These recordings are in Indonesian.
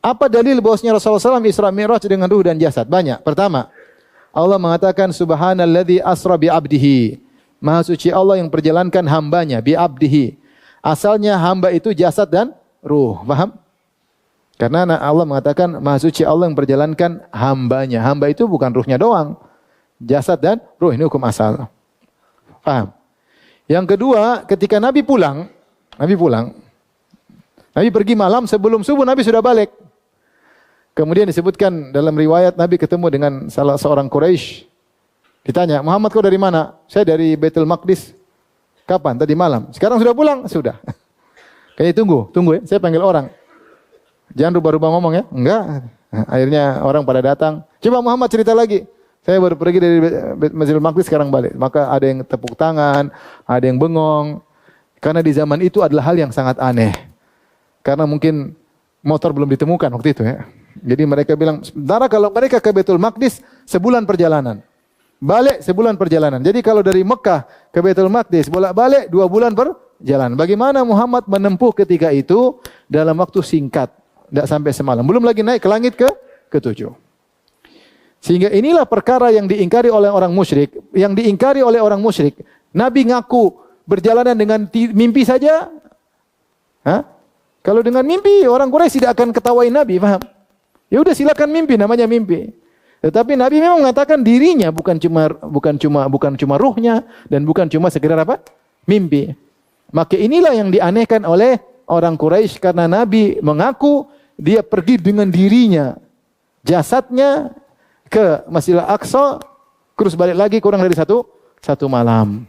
Apa dalil bahwasanya Rasulullah SAW Isra Mi'raj dengan ruh dan jasad? Banyak. Pertama, Allah mengatakan subhanalladzi asra bi 'abdihi. Maha suci Allah yang perjalankan hambanya bi 'abdihi. Asalnya hamba itu jasad dan ruh. Paham? Karena Allah mengatakan maha suci Allah yang perjalankan hambanya. Hamba itu bukan ruhnya doang. Jasad dan ruh, ini hukum asal. Paham? Yang kedua, ketika Nabi pulang, Nabi pergi malam, sebelum subuh Nabi sudah balik. Kemudian disebutkan dalam riwayat Nabi ketemu dengan salah seorang Quraisy. Ditanya, Muhammad kau dari mana? Saya dari Baitul Maqdis. Kapan? Tadi malam. Sekarang sudah pulang? Sudah. Kayaknya tunggu ya. Saya panggil orang. Jangan rubah-rubah ngomong ya. Enggak. Nah, akhirnya orang pada datang. Coba Muhammad cerita lagi. Saya baru pergi dari Baitul Maqdis, sekarang balik. Maka ada yang tepuk tangan, ada yang bengong. Karena di zaman itu adalah hal yang sangat aneh. Karena mungkin motor belum ditemukan waktu itu ya. Jadi mereka bilang, sementara kalau mereka ke Baitul Maqdis sebulan perjalanan. Balik sebulan perjalanan. Jadi kalau dari Mekah ke Baitul Maqdis bolak-balik 2 bulan perjalanan. Bagaimana Muhammad menempuh ketika itu dalam waktu singkat, tidak sampai semalam. Belum lagi naik ke langit ke-7. Sehingga inilah perkara yang diingkari oleh orang musyrik. Yang diingkari oleh orang musyrik. Nabi ngaku berjalanan dengan mimpi saja. Hah? Kalau dengan mimpi orang Quraisy tidak akan ketawain Nabi, paham? Ya udah silakan mimpi, namanya mimpi. Tetapi Nabi memang mengatakan dirinya bukan cuma ruhnya dan bukan cuma sekedar apa? Mimpi. Maka inilah yang dianehkan oleh orang Quraisy karena Nabi mengaku dia pergi dengan dirinya, jasadnya ke Masjidil Aqsa, terus balik lagi kurang dari satu malam.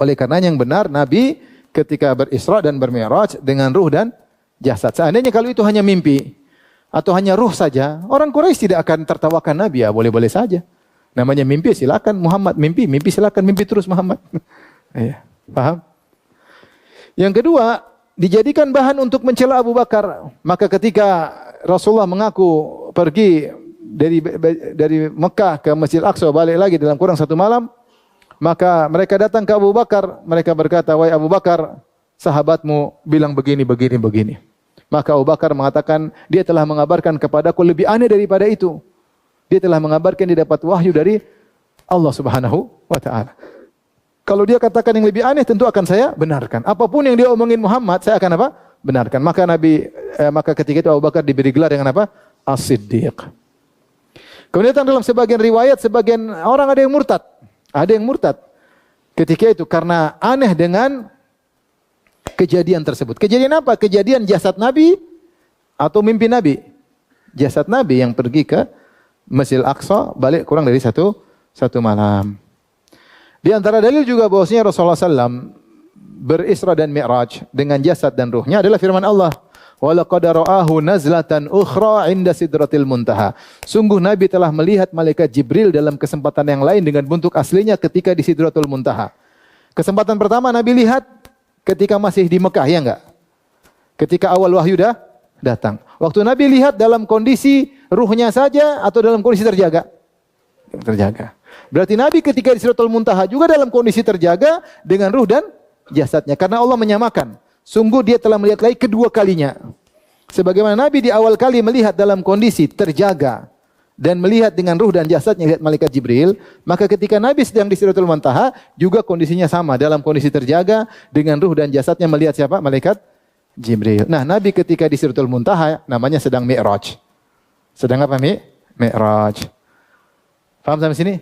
Oleh karenanya yang benar Nabi ketika berisra dan bermi'raj dengan ruh dan jasad. Seandainya kalau itu hanya mimpi atau hanya ruh saja, orang Quraisy tidak akan tertawakan Nabi, ya boleh-boleh saja. Namanya mimpi, silakan Muhammad mimpi silakan mimpi terus Muhammad. Iya, paham? Yang kedua, dijadikan bahan untuk mencela Abu Bakar. Maka ketika Rasulullah mengaku pergi dari Mekah ke Masjid Al-Aqsa balik lagi dalam kurang 1 malam, maka mereka datang ke Abu Bakar, mereka berkata, "Wahai Abu Bakar, sahabatmu bilang begini. Maka Abu Bakar mengatakan, dia telah mengabarkan kepadaku lebih aneh daripada itu. Dia telah mengabarkan dia dapat wahyu dari Allah Subhanahu wa taala. Kalau dia katakan yang lebih aneh tentu akan saya benarkan. Apapun yang dia omongin Muhammad, saya akan apa? Benarkan. Maka ketika itu Abu Bakar diberi gelar dengan apa? As-Siddiq. Kemudian dalam sebagian riwayat, sebagian orang ada yang murtad. Ada yang murtad. Ketika itu karena aneh dengan kejadian tersebut. Kejadian apa? Kejadian jasad Nabi atau mimpi Nabi? Jasad Nabi yang pergi ke Masjidil Aqsa balik kurang dari satu malam. Di antara dalil juga bahwasanya Rasulullah SAW berisra dan mi'raj dengan jasad dan ruhnya adalah firman Allah. Wa laqad ra'ahu nazlatan ukhra 'inda sidratil muntaha. Sungguh Nabi telah melihat malaikat Jibril dalam kesempatan yang lain dengan bentuk aslinya ketika di Sidratul Muntaha. Kesempatan pertama Nabi lihat ketika masih di Mekah, ya enggak? Ketika awal wahyu dah datang. Waktu Nabi lihat dalam kondisi ruhnya saja atau dalam kondisi terjaga? Terjaga. Berarti Nabi ketika di Sidratul Muntaha juga dalam kondisi terjaga dengan ruh dan jasadnya. Karena Allah menyamakan. Sungguh dia telah melihat lagi kedua kalinya. Sebagaimana Nabi di awal kali melihat dalam kondisi terjaga dan melihat dengan ruh dan jasadnya, lihat malaikat Jibril, maka ketika Nabi sedang di Sidratul Muntaha juga kondisinya sama, dalam kondisi terjaga dengan ruh dan jasadnya melihat siapa? Malaikat Jibril. Nah, Nabi ketika di Sidratul Muntaha namanya sedang mi'raj. Sedang apa? Mi'raj. Paham sampai sini?